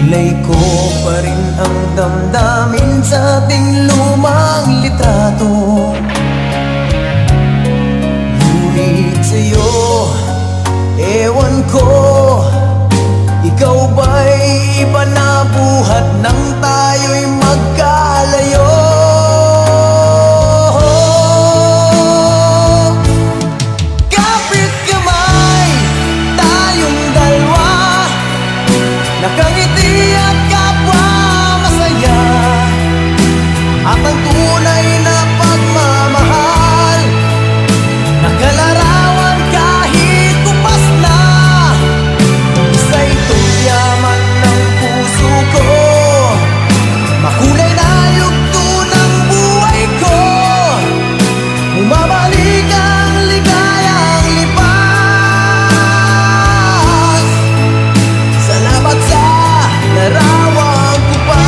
Kulay ko pa rin ang damdamin sa ating lumang litrato. Ngunit sa'yo, ewan ko, ikaw ba'y iba na buhat nang tayo'y magkalayo? Kapit kamay, tayong dalawa, nakangiti at kapwa masaya. At ang tunay na pagmamahal, nakalarawan kahit kupas na. Isa itong yaman ng puso ko, makulay na yugto ng buhay ko. Bumabalik ang ligayang lipas. Salamat sa larawan ko pa.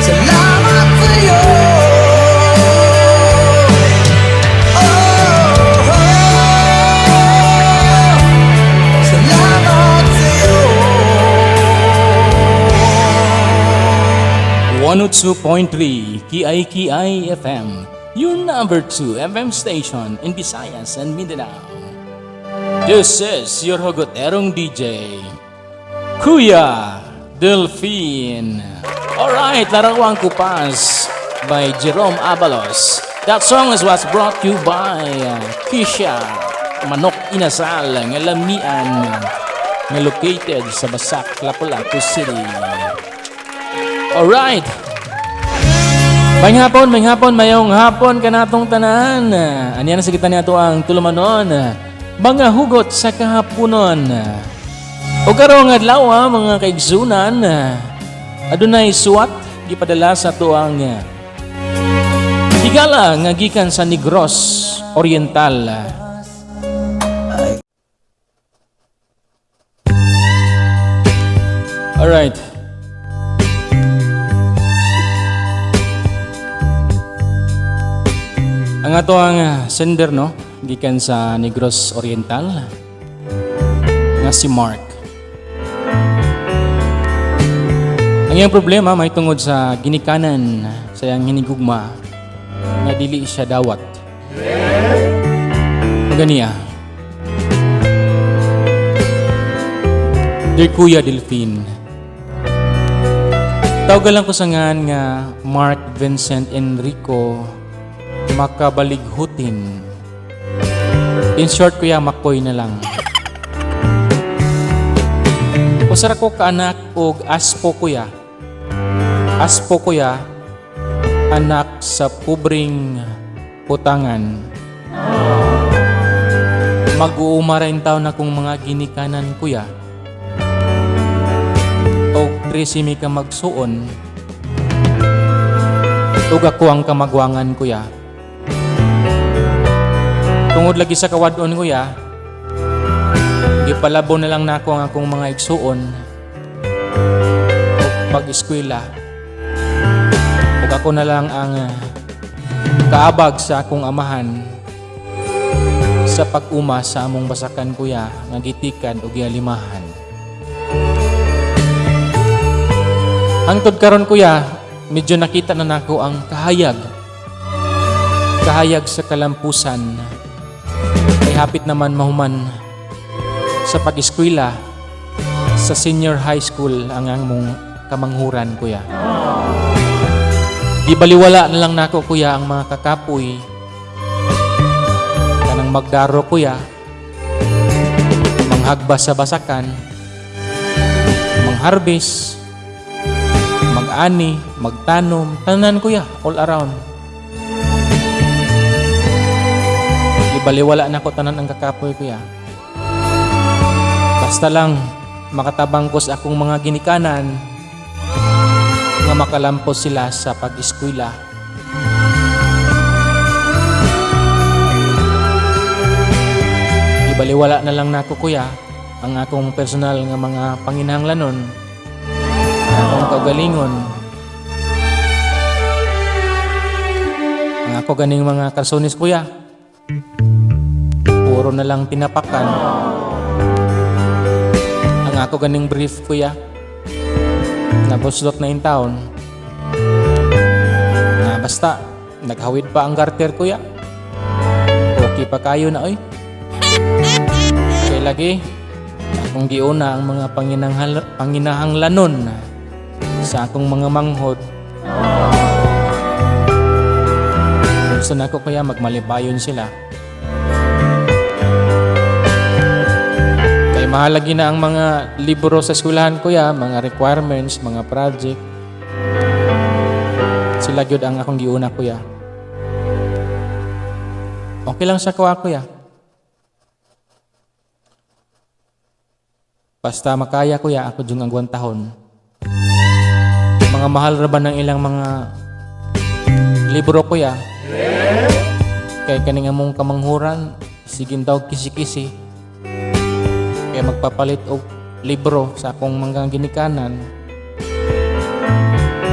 Salamat sa'yo. Salamat sa'yo. 102.3 KIKI FM, your number 2 FM station in Visayas and Mindanao. This is your Hogoterong DJ, Kuya Delphine. Alright, Larawang Kupas by Jerome Abalos. That song was brought to you by Kisha Manok Inasal ng Lamian, na located sa Basak, Lapu-Lapu City. Alright. Mayong hapon kanatong tanan. Aniyan sa kita niya ang tulumanon. Mga hugot sa kahaponon. O karong adlaw mga kaigsunan. Adunay suwat gipadala sa tuang higala nga gikan sa Negros Oriental. Alright. Ang ato ang sender no, gikan sa Negros Oriental nga si Mark. Ang iyang problema may tungod sa ginikanan sa iyang hinigugma nga dili siya dawat. Ganiya. Dear Kuya Delphine, tawagan lang ko sa ngan nga Mark Vincent Enrico Makabalighutin. In short, Kuya, Makoy na lang. Usara ko kaanak og aspo, Kuya. Aspo, Kuya, anak sa pubring putangan. Mag-uumarain taon na kong mga ginikanan, Kuya. O tresimi ka magsuon. Ug ako ang kamagwangan, Kuya. Tungod lagi sa kawadon, Kuya, gipalabo na lang nako ang akong mga igsuon o pag-eskwela. Ug ako na lang ang kaabag sa akong amahan sa pag-uma sa among basakan, Kuya, nga gitikan o gialimahan. Hangtod karon, Kuya, medyo nakita na nako ang kahayag sa kalampusan. Ay hapit naman mahuman sa pag-eskwela sa senior high school ang among kamanghuran, Kuya. Di baliwala na lang nako, Kuya, ang mga kakapoy kanang magdaro, Kuya, manghagba sa basakan, mangharvest, mag-ani, magtanom, tanan, Kuya, all around. Baliwala na ko tanan ang kakapoy, Kuya. Basta lang makatabang ko sa akong mga ginikanan nga makalampos sila sa pag-eskwela. Ibaliwala na lang nako, Kuya, ang akong personal nga mga panginahanglanon, akong kaugalingon. ako ganing mga karsonis kuya. Puro na lang tinapakan. Ang ako ganing brief kuya. Nabuslot na yung taon. Na basta, naghawid pa ang garter kuya. Okay pa kayo na oy. Kaya lagi, akong giuna ang mga panginahanglanon sa akong mga manghod. Gusto na ako kaya magmalibayon sila. Kaya mahalagi na ang mga libro sa eskwelahan kuya, mga requirements, mga project. Sila gyud ang akong giuna kuya. Okay lang sa kuha kuya. Basta makaya kuya, ako dung ang tahon. Mga mahal ra ba ng ilang mga libro kuya? Kaya kaning among kamanghuran, sigin daw kisi-kisi. Kaya magpapalit og libro sa akong mga ginikanan.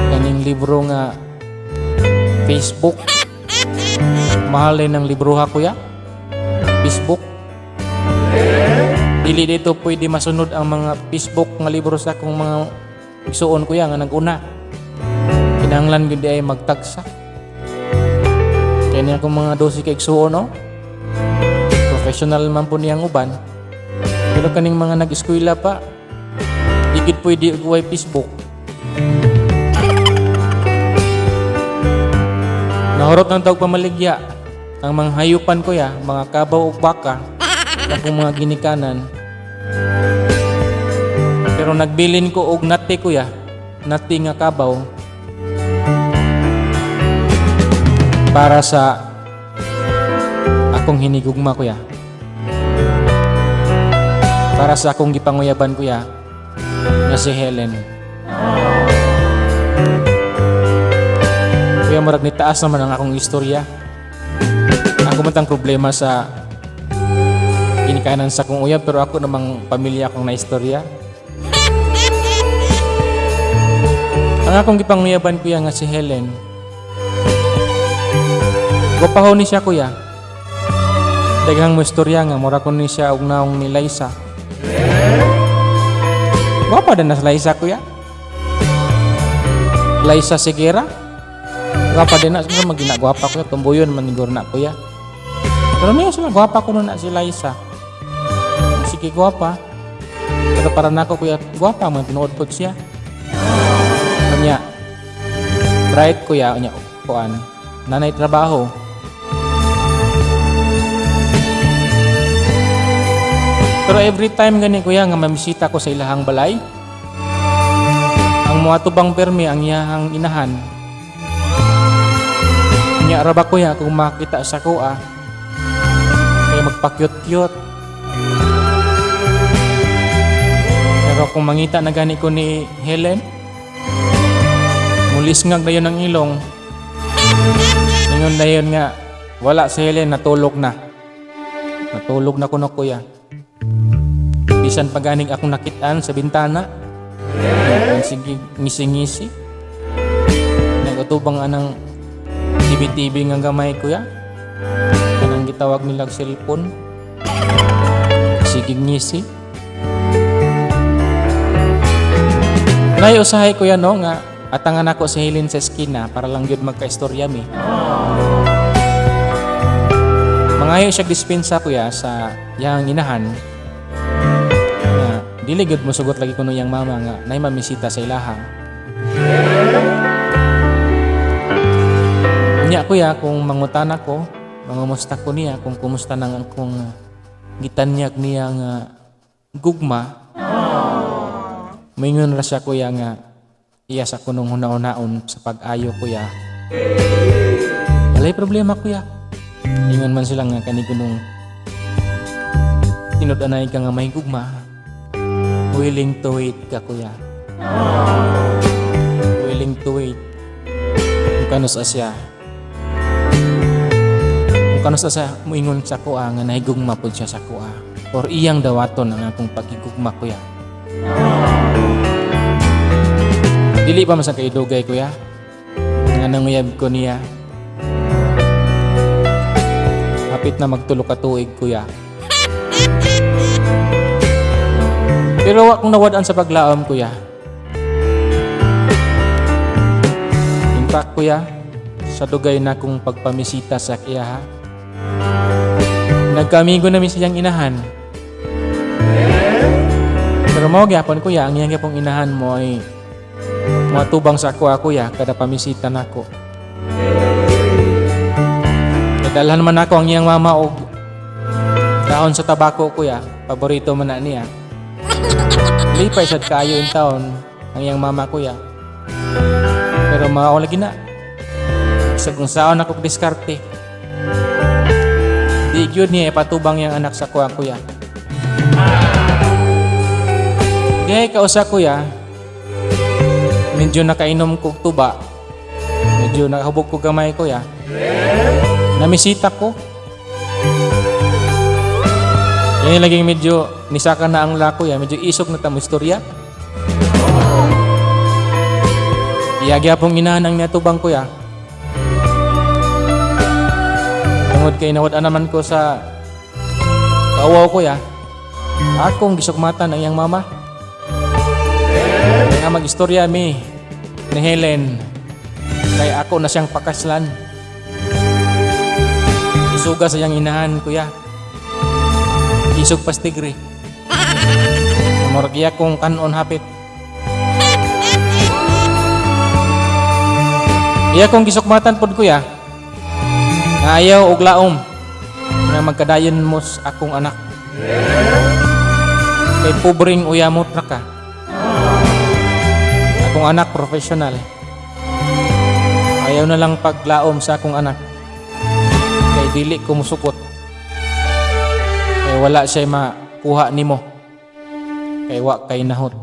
Kaning libro nga Facebook. Mahal din ng libro ha kuya. Facebook. Dili dito pwede masunod ang mga Facebook nga libro sa akong mga igsuon kuya nga nag-una. Kinahanglan gyud ay magtagsa. Kaya niya akong mga 12 ka igsuon no. Professional man po niyang uban. Pero kaning mga nag-eskwela pa, di pwede og Facebook. Nahurot ng tawag pamaligya ang mga hayupan kuya, mga kabaw o baka, akong mga ginikanan. Pero nagbilin ko og nati kuya, nati nga kabaw. Para sa akong hinigugma kuya. Para sa akong gipanguyaban kuya, nga si Helen. Kaya marag nitaas naman ang akong istorya. Ako man tang problema sa ginikanan sa akong uyab, pero ako namang pamilya akong naistorya. Ang akong gipanguyaban kuya nga si Helen. Gwapaho ni siya kuya. Daghang mo istorya nga mura ko ni siya og naong ni Liza. Gwapa din na sa Liza kuya. Liza Sigera. Gwapa din na sa mga ginagwapa kuya. Tumbuyon man ni na kuya. Pero niya sila gwapa ko na si Liza. Sige gwapa. Pero para nako kuya, gwapa man tinuod pod siya. Kanya bright kuya nya kuan. Nanay trabaho. Pero every time gani kuya nga mamisita ko sa ilahang balay, ang mga tubang permi ang iyahang inahan. Nya ra ba kuya kung makita sa kuha, kaya magpakyot-kyot. Pero kung mangita na gani ko ni Helen, mulisngag na yun ang ilong. Ngayon na yun nga, wala si Helen, natulog na. Natulog na ko na kuya. Bisan paganing akong nakitaan sa bintana. Sige, ngisi-ngisi. Nagutubang anang TV-TV nga gamay kuya. Kanang gitawag nilang cellphone. Sige, ngisi. Usahay kuya no nga atangan ako si Helen sa eskina para lang yun magka-istorya mi. Mangayo siya dispensa kuya sa yang inahan. Dili gud mo sugot lagi kuno yang mama nga nay mamisita sa ilaha. Nya kuya kung mangutan ako, mangumusta ko niya kung kumusta nang akong gitanyag niya nga gugma. Moingon ra siya kuya nga iya sa kunong hunaon-naon sa pag-ayo kuya. Walay problema kuya. Ingon man sila nga kani kunong tinud-anay ka nga may gugma. Willing to wait ka kuya. Willing to wait. Kung kanus asya. Kung kanus asya moingon sa kuha nga nahigugma pod siya sa kuha. Or iyang dawaton ang akong pagigugma kuya. Dili pa man sa kaidugay kuya. Nga nanguyab ko niya. hapit na magtulo ka tuig kuya. Pero wa kong nawadaan sa paglaom kuya. In fact kuya, sa dugay na kong pagpamisita sa kiya ha. Nagkamigo namin siyang inahan. Pero mo gyapon kuya, ang iyang gyapong inahan mo ay matubang sa ako kuya kada pamisita nako. Nadalhan man ako ang iyang mama og dahon sa tabako kuya, paborito man na niya. Lipay sad kayo in taon ang iyang mama kuya. Pero mao lagi na. Sa kung saan ako diskarte. Di gyud niya ipatubang yang anak sa kuya kuya. Dihay ka usa kuya. Medyo nakainom kog tuba. Medyo nakahubog ko gamay kuya. Namisita ko. Yan yung laging medyo nisaka na ang lako ya. Medyo isog na tamo istorya. Iyagya pong inahan ang natubang ko ya. Tungod kay nawad naman ko sa kaawaw ko ya. Akong gisugmatan ang iyang mama. Kaya mag-istorya mi ni Helen. Kaya ako na siyang pakaslan. Isuga sa iyang inahan kuya. Isog pastigri. Murag kong kanon hapit. Iya kong gisukmatan pod kuya. Nga ayaw og laom nga magkadayon mo sa akong anak. Kay pobring uyamot na ka. Akong anak professional. Ayaw na lang paglaom sa akong anak. Kay dili ko musukot. Kay wala siya makuha nimo. Kay wa kay nahot.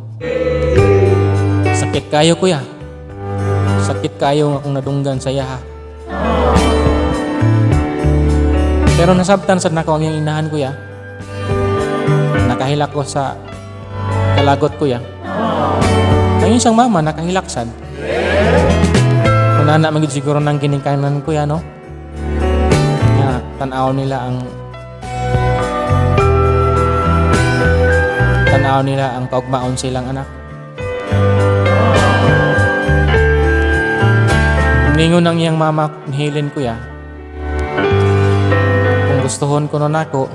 Sakit kayo kuya. Sakit kayo nga akong nadunggan sa yaha. Pero nasabtan sad nako ang iyang inahan kuya. Nakahilak ko sa kalagot kuya. Ang isang mama nakahilaksan. Kunana magid siguro nang ginikanan kuya no. Nga tan-aw nila ang kaugmaon silang anak. Ningon ang iyang mama ni Helen kuya. Kung gustuhon ko nun ako,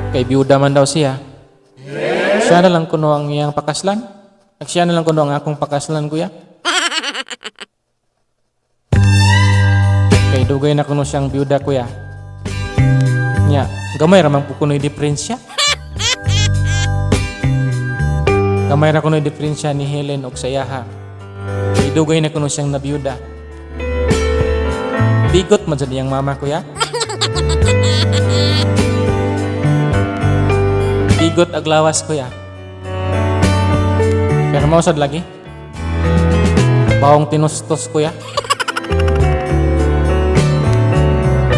kay biyuda man daw siya, siya na lang kuno ang iyang pakaslan. Siya na lang kuno ang akong pakaslan kuya. Kay dugay na kuno siyang biyuda kuya. Nya, gamay ramang po kuno'y diferensya. Gamay ra kuno'y diferensya ni Helen og sayaha. Idugay na kuno siyang nabiyuda. Bigot man sa diyang mama kuya. Bigot aglawas kuya. Pero mausad lagi. Bawang tinustos kuya.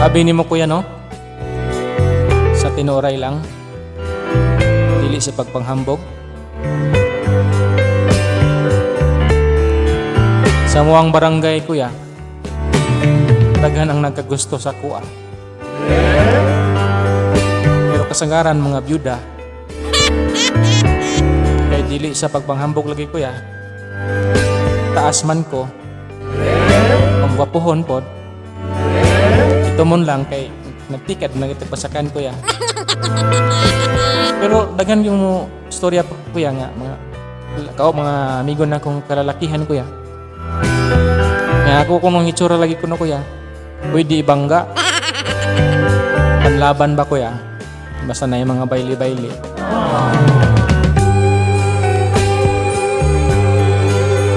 Abi ni mo kuya no? Sa tinuray lang. Dili sa pagpanghambog. Sa muang barangay kuya, daghan ang nagkagusto sa kuha. Pero kasagaran mga byuda, kay dili sa pagpanghambog lagi kuya, taas man ko, ang gwapuhon pod, ito mon lang kay nagtikad nagtipasakan kuya. Pero daghan yung istorya kuya nga, mga amigo na kong kalalakihan kuya. Nga ako kung mga itsura lagi ko na kuya, pwede ibangga. Panlaban ba kuya? Basta na yung mga baili-baili.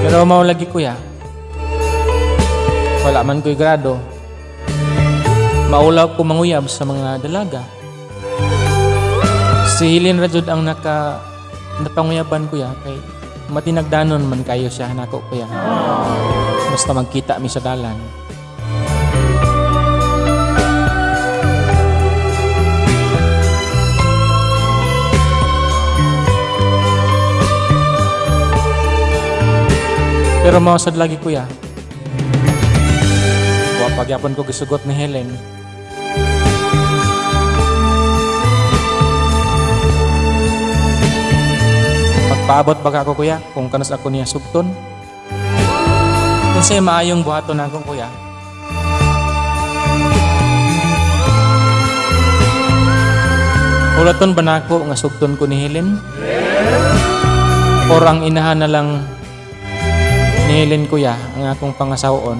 Pero mao lagi kuya, wala man ko'y grado. Maulaw ko manguyab sa mga dalaga. Si Helen Rajud ang napanguyaban kuya, kay matinagdanon man kayo siya nako kuya. Basta magkita mi sa dalan. Pero mausad lagi kuya. pagyapon ko gisugot ni Helen. Magpaabot ba ako kuya kung kanas ako niya subton? Kasi maayong buhaton ako kuya. Ulaton ba na ako nga subton ko ni Helen? Or ang inahan na lang ni Helen kuya ang akong pangasawon?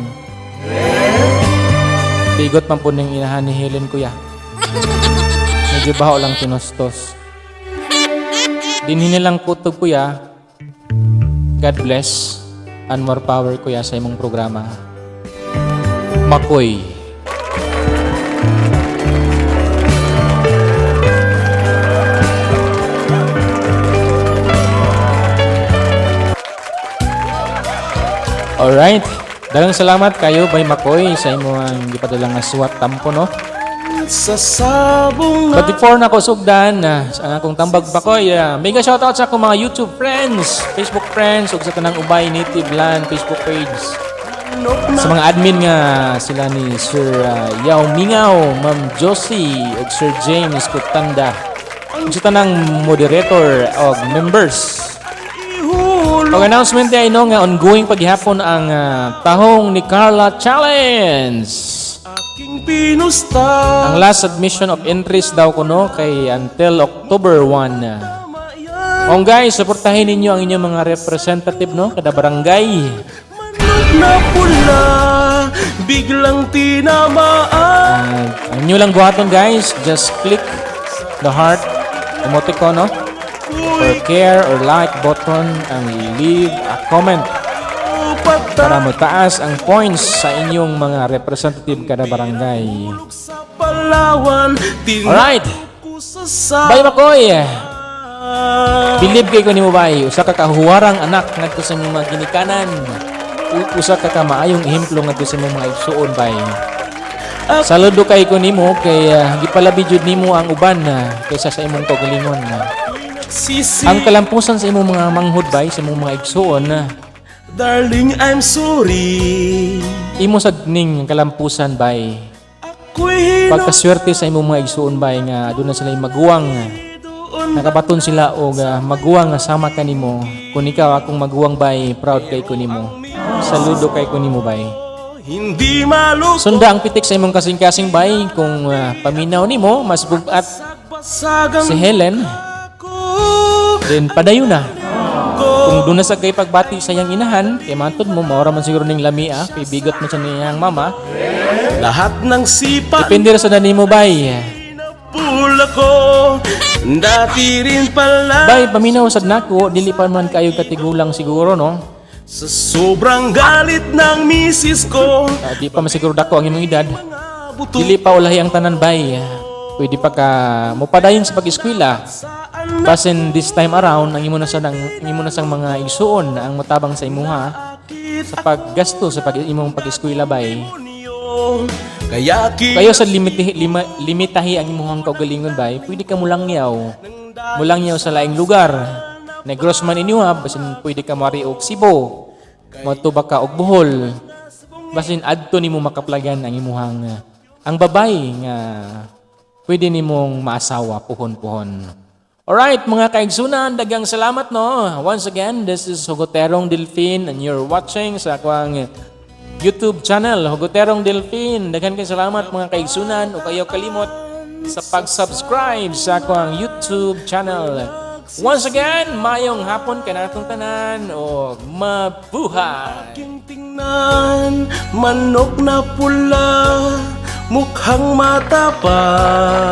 Pigot man po ng inahan ni Helen kuya. Medyo baho lang tinustos. Dinhin nilang kutob kuya. God bless and more power kuya sa imong programa. Makoy. Alright. Dalang salamat kayo by Makoy sa imong gipadalang nga suwat tampo no. Sa sabong But before na ko sugdan ang akong tambag Makoy, mega shoutout sa akong mga YouTube friends, Facebook friends ug sa tanang ubay native land Facebook page. Sa mga admin nga sila ni Sir Yao Mingaw, Ma'am Josie ug Sir James Kutanda. Ug sa tanang moderator ug members. Ang announcement ay nga ongoing paghihapon ang Tahong ni Carla Challenge. aking pinusta. Ang last submission of entries daw ko no kay until October 1. Guys, suportahin ninyo ang inyong mga representative no kada barangay. Manok na pula, biglang tinamaan. Ang inyo lang buhaton guys, just click the heart emoticon no or care or like button and leave a comment para mataas ang points sa inyong mga representative kada barangay. Sa Palawan, Alright, sa Bay Makoy, believe kay ko ni mo bay, usa ka kahuwarang anak ngadto sa imong mga ginikanan. Usa ka maayong ehemplo ngadto sa imong mga igsuon bay. Saludo kay ko nimo kay gipalabi jud nimo ang uban kaysa sa imong kaugalingon. sisi. Ang kalampusan sa imong mga manghud bay sa imong mga igsuon Darling, I'm sorry. imo sagning kalampusan bay. Ako'y Pagkaswerte sa imong mga igsuon bay nga aduna sila maguwang nakabaton sila og maguwang nga sama kanimo. Kung ikaw akong maguwang bay, proud kay ko nimo. Saludo kay ko nimo bay. hindi maluk. Sunda ang pitik sa imong kasing-kasing bay kung paminaw nimo mas bugat si Helen. Then padayon na. Kung doon na sa kay pagbati sa iyang inahan, kay mantod mo, maura man siguro ning lamia, kay bigot mo sa niyang mama. Lahat ng sipa Depende ra sa nimo bay. pula ko. Dati rin pala. Bay, paminaw sad nako, dili pa man kayo katigulang siguro no. Sa sobrang galit ng misis ko. Di pa man siguro dako ang imong edad. Mga buto Dili pa ulahi ang tanan bay. Pwede pa ka mopadayon sa pag-eskwela. Basin this time around ang imo na sang mga igsuon ang motabang sa imuha sa paggasto sa imong pag-eskwela bay. Kaya Kayo sa limitahi ang imong kaugalingon bay, pwede ka mulangyaw. Mulangyaw sa laing lugar. Negros man inyo ha, basin pwede ka mari og Cebu. Motuba ka og Bohol. Basin adto nimo makaplagan ang imuhang ang babay nga pwede nimong maasawa puhon-puhon. Alright, mga kaigsunan, dagang salamat no. Once again, this is Hugoterong Delfin and you're watching sa akwang YouTube channel, Hugoterong Delfin. Daghan kay salamat mga kaigsunan o kayo kalimot sa pag-subscribe sa akwang YouTube channel. Once again, mayong hapon ka natong tanan o mabuhay. aking tingnan, manok na pula, mukhang matapang.